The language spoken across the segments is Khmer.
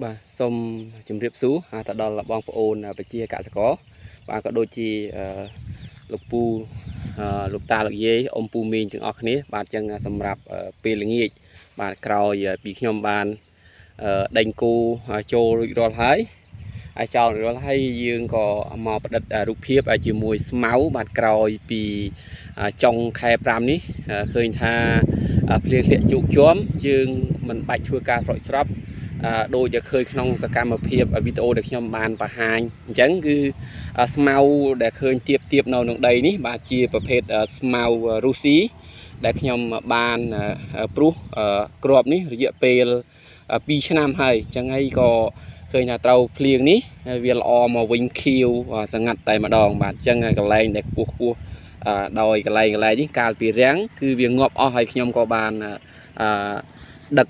បាទសូមជម្រាបសួរទៅដល់បងប្អូនប្រជាកសិករបាទក៏ដូចជាលោកពូលោកតាលោកយាយអ៊ំពូមីងទាំងអស់គ្នាបាទចឹងសម្រាប់ពេលល្ងាចបាទក្រោយពីខ្ញុំបានដេញគូចូលរួចរាល់ហើយចោលរាល់ហើយយើងក៏មកប្រឌិតរូបភាពជាមួយស្មៅបាទក្រោយពីចុងខែ5នេះឃើញថាភ្លៀងធ្លាក់ជោគជាំយើងមិនបាច់ធ្វើការស្រោចស្រពដូចដែលឃើញក្នុងសកម្មភាពវីដេអូដែលខ្ញុំបានបង្ហាញអញ្ចឹងគឺស្មៅដែលឃើញទៀបនៅក្នុងដីនេះបាទជាប្រភេទស្មៅរុស្ស៊ីដែលខ្ញុំបានព្រុសគ្រាប់នេះរយៈពេល2ឆ្នាំហើយអញ្ចឹងហើយក៏ឃើញថាត្រូវភ្លៀងនេះវាល្អមកវិញខៀវសង្ងាត់តែម្ដងបាទអញ្ចឹងកន្លែងដែលខ្ពស់ដោយកន្លែងនេះកាលពីរាំងគឺវាងាប់អស់ហើយខ្ញុំក៏បានដឹក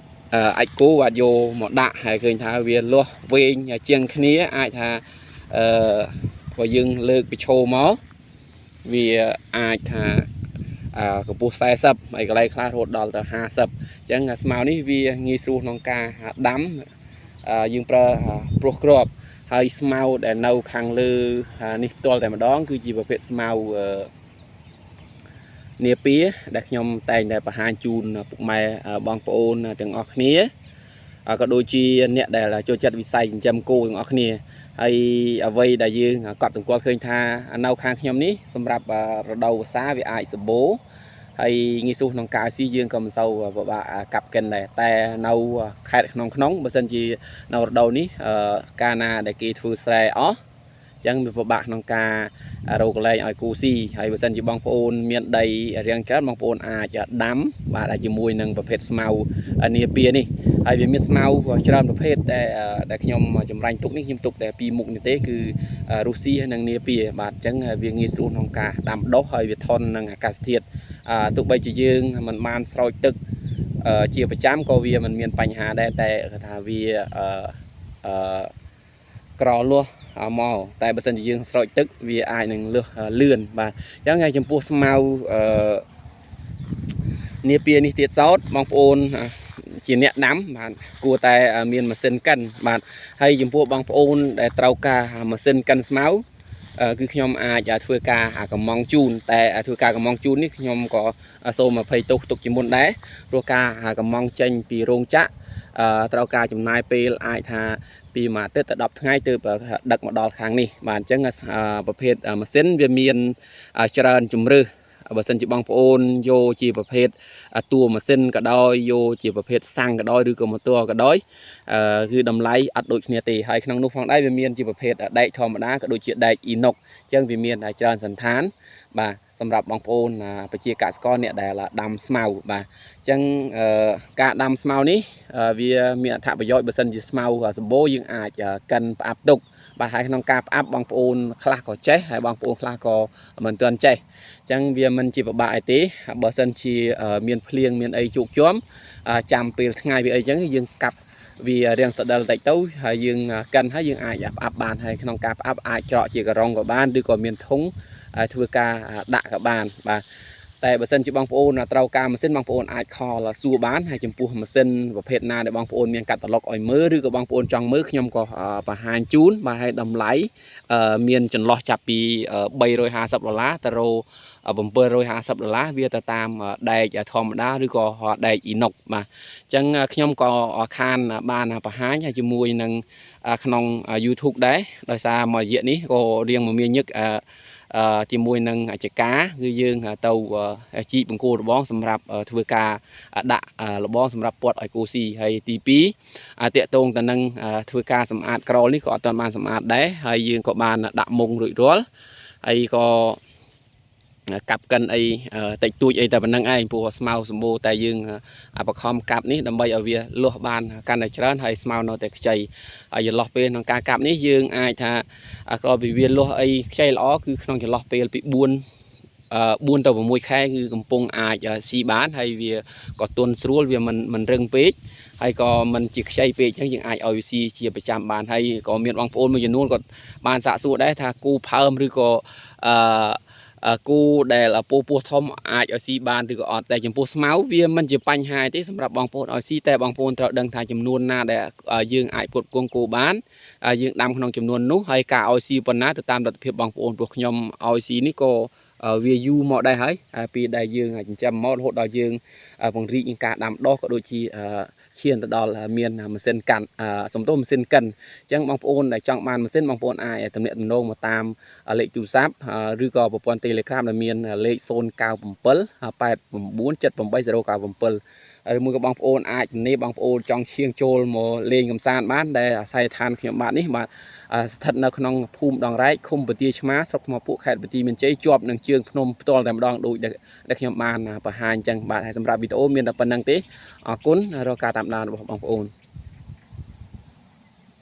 អាចគោបាទយកមកដាក់ហើយឃើញថាវាលាស់វែងជាងគ្នាអាចថាបើយើងលើកពីឈោមកវាអាចថាកម្ពស់40ហើយកន្លែងខ្លះរហូតដល់ទៅ50អញ្ចឹងស្មៅនេះវាងាយស្រួលក្នុងការដាំយើងប្រើព្រុសគ្រាប់ហើយស្មៅដែលនៅខាងលើនេះផ្ទាល់តែម្ដងគឺជាប្រភេទស្មៅនាពាដែលខ្ញុំតែងតែបង្ហាញជូនពុកម៉ែបងប្អូនទាំងអស់គ្នាក៏ដូចជាអ្នកដែលចូលចិត្តវិស័យចិញ្ចឹមគោទាំងអស់គ្នាហើយអ្វីដែលយើងកត់សម្គាល់ឃើញថានៅខាងខ្ញុំនេះសម្រាប់រដូវវស្សាវាអាចសម្បូរហើយងាយស្រួលក្នុងការស៊ីយើងក៏មិនសូវពិបាកកាប់កិនដែរតែនៅខេត្តក្នុងបើសិនជានៅរដូវនេះកាលណាដែលគេធ្វើស្រែអស់អញ្ចឹងវាពិបាកក្នុងការរកកន្លែងឲ្យគូស៊ីហើយបើសិនជាបងប្អូនមានដីរាងច្រើនបងប្អូនអាចដាំបាទជាមួយនឹងប្រភេទស្មៅនាពានេះហើយវាមានស្មៅច្រើនប្រភេទដែលខ្ញុំចម្រាញ់ទុកនេះខ្ញុំទុកតែពីរមុខនេះទេគឺរុស្ស៊ីនិងនាពាបាទអញ្ចឹងវាងាយស្រួលក្នុងការដាំដុះហើយវាធន់នឹងអាកាសធាតុទោះបីជាយើងមិនបានស្រោចទឹកជាប្រចាំក៏វាមិនមានបញ្ហាដែរតែថាវាក្រលាស់មកតែបើសិនជាយើងស្រោចទឹកវាអាចនឹងលឿនលឿនបាទអញ្ចឹងហើយចំពោះស្មៅនាពានេះទៀតសោតបងប្អូនជាអ្នកដាំបាទគួរតែមានម៉ាស៊ីនកិនបាទហើយចំពោះបងប្អូនដែលត្រូវការម៉ាស៊ីនកិនស្មៅគឺខ្ញុំអាចធ្វើការកំងជូនតែធ្វើការកំងជូននេះខ្ញុំក៏សូម20ទុកជាមុនដែរព្រោះការកំងចេញពីរោងចក្រត្រូវការចំណាយពេលអាចថាពីមួយអាទិត្យទៅ10ថ្ងៃទើបដឹកមកដល់ខាងនេះបាទអញ្ចឹងប្រភេទម៉ាស៊ីនវាមានច្រើនជម្រើសបើសិនជាបងប្អូនយកជាប្រភេទតួម៉ាស៊ីនក៏ដោយយកជាប្រភេទសាំងក៏ដោយឬក៏ម៉ូទ័រក៏ដោយគឺតម្លៃអត់ដូចគ្នាទេហើយក្នុងនោះផងដែរវាមានជាប្រភេទដែកធម្មតាក៏ដូចជាដែកអ៊ីណុកអញ្ចឹងវាមានច្រើនសន្តានបាទសម្រាប់បងប្អូនប្រជាកសិករអ្នកដែលដាំស្មៅបាទអញ្ចឹងការដាំស្មៅនេះវាមានអត្ថប្រយោជន៍បើសិនជាស្មៅសម្បូរយើងអាចកិនផ្អាប់ទុកបាទហើយក្នុងការផ្អាប់បងប្អូនខ្លះក៏ចេះហើយបងប្អូនខ្លះក៏មិនទាន់ចេះអញ្ចឹងវាមិនជាពិបាកអីទេបើសិនជាមានភ្លៀងមានអីជោគជាំចាំពេលថ្ងៃវាអីអញ្ចឹងយើងកាប់វារាងស្ដិលតិចទៅហើយយើងកិនហើយយើងអាចផ្អាប់បានហើយក្នុងការផ្អាប់អាចច្រកជាករងក៏បានឬក៏មានធុងធ្វើការដាក់ក៏បានបាទតែបើសិនជាបងប្អូនត្រូវការម៉ាស៊ីនបងប្អូនអាចខលសួរបានហើយចំពោះម៉ាស៊ីនប្រភេទណាដែលបងប្អូនមានកាតាឡុកឲ្យមើលឬក៏បងប្អូនចង់មើលខ្ញុំក៏បង្ហាញជូនបាទហើយតម្លៃមានចន្លោះចាប់ពី$350ទៅរ$750វាទៅតាមដែកធម្មតាឬក៏ដែកអ៊ីណុកបាទអញ្ចឹងខ្ញុំក៏ខានបានបង្ហាញជាមួយនឹងក្នុង YouTube ដែរដោយសារមួយរយៈនេះក៏រៀងមមាញឹកជាមួយនឹងចកាគឺយើងទៅជីកបង្គោលរបងសម្រាប់ធ្វើការដាក់របងសម្រាប់ពាត់ឲ្យគូស៊ីហើយទី2តាកតងទៅនឹងធ្វើការសម្អាតក្រលនេះក៏អត់ទាន់បានសម្អាតដែរហើយយើងក៏បានដាក់មុងរួចរាល់ហើយក៏កាប់កិនអីតិចតួចអីតែប៉ុណ្្នឹងឯងព្រោះស្មៅសម្បូរតែយើងបខំកាប់នេះដើម្បីឲ្យវាលាស់បានកាន់តែច្រើនហើយស្មៅនៅតែខ្ចីហើយចន្លោះពេលក្នុងការកាប់នេះយើងអាចថាក្រោយពីវាលាស់អីខ្ចីល្អគឺក្នុងចន្លោះពេលពី4ទៅ6ខែគឺកំពុងអាចស៊ីបានហើយវាក៏ទន់ស្រួលវាមិនរឹងពេកហើយក៏មិនជាខ្ចីពេកអញ្ចឹងយើងអាចឲ្យវាស៊ីជាប្រចាំបានហើយក៏មានបងប្អូនមួយចំនួនគាត់បានសាកសួរដែរថាគូផើមឬក៏ គូដែលពោះធំអាចឲ្យស៊ីបានឬក៏អត់តែចំពោះស្មៅវាមិនជាបញ្ហាទេសម្រាប់បងប្អូនឲ្យស៊ីតែបងប្អូនត្រូវដឹងថាចំនួនណាដែលយើងអាចផ្គត់ផ្គង់គោបានយើងដាំក្នុងចំនួននោះហើយការឲ្យស៊ីប៉ុណ្ណាទៅតាមលទ្ធភាពបងប្អូនព្រោះខ្ញុំឲ្យស៊ីនេះក៏វាយូរមកដែរហើយពីដែលយើងចិញ្ចឹមមករហូតដល់យើងពង្រីកការដាំដុះក៏ដូចជាឈានទៅដល់មានម៉ាស៊ីនកាន់សំដៅម៉ាស៊ីនកិនអញ្ចឹងបងប្អូនដែលចង់បានម៉ាស៊ីនបងប្អូនអាចទំនាក់ទំនងមកតាមលេខទូរស័ព្ទឬក៏ប្រព័ន្ធ Telegram ដែលមានលេខ097 878 097 ឬមួយក៏បងប្អូនអាចជំនាញបងប្អូនចង់ឈៀងចូលមកលេងកំសាន្តបានដែលអាស័យដ្ឋានខ្ញុំបាទនេះបាទស្ថិតនៅក្នុងភូមិដងរែកឃុំបន្ទាយឆ្មាស្រុកថ្មពួកខេត្តបន្ទាយមានជ័យជាប់នឹងជើងភ្នំផ្ទាល់តែម្ដងដូចដែលខ្ញុំបានបង្ហាញអញ្ចឹងបាទហើយសម្រាប់វីដេអូមានតែប៉ុណ្្នឹងទេអរគុណរកការតាមដានរបស់បងប្អូន